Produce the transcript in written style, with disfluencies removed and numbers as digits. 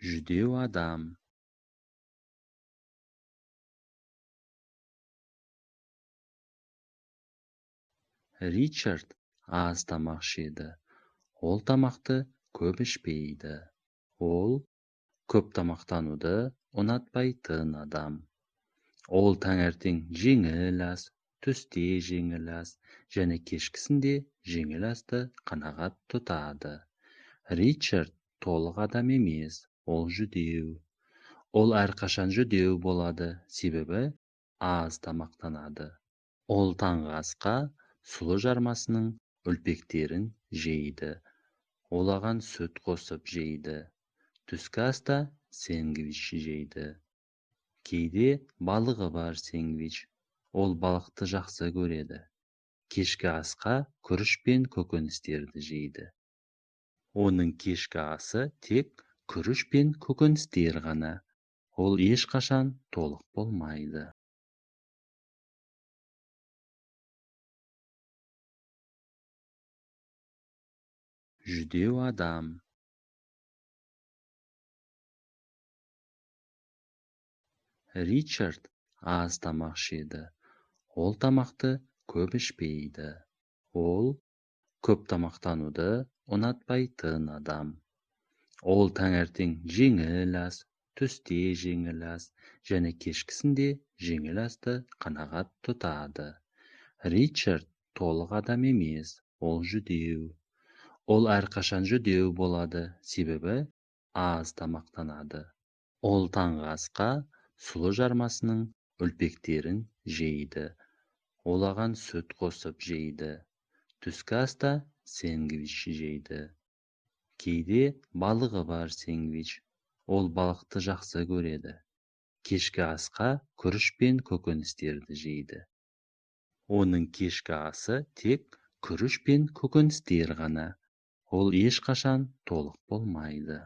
Жүдеу адам. Ричард аз тамақ жеді. Ол тамақты көп ішпейді. Ол көп тамақтануды ұнатпайтын адам. Ол таңертең жеңіл ас, түсте жеңіл ас және кешкісінде жеңіл асты қанағат тұтады. Ричард толық адам емес, ол жүдеу. Ол әрқашан жүдеу болады, себебі аз тамақтанады. Ол таңғы асқа сұлы жармасының үлпектерін жейді. Ол оған сүт қосып жейді. Түскі аста сэндвич жейді. Кейде балығы бар сэндвич. Ол балықты жақсы көреді. Кешкі асқа күріш пен көкөністерді жейді. Оның кешкі асы тек күріш пен көкөністер ғана. Ол ешқашан толық болмайды. Жүдеу адам. Ричард аз тамақ жеді. Ол тамақты көп ішпейді. Ол көп тамақтануды ұнатпайтын адам. Ол таңертең жеңіл ас, түсте жеңіл ас және кешкісінде жеңіл асты қанағат тұтады. Ричард толық адам емес, ол жүдеу. Ол әрқашан жүдеу болады, себебі аз тамақтанады. Ол таңғы асқа сұлы жармасының үлпектерін жейді. Ол оған сүт қосып жейді. Түскі аста сэндвич жейді. Кейде балығы бар сэндвич. Ол балықты жақсы көреді. Кешкі асқа күріш пен көкөністерді жейді. Оның кешкі асы тек күріш пен көкөністер ғана. Ол ешқашан толық болмайды.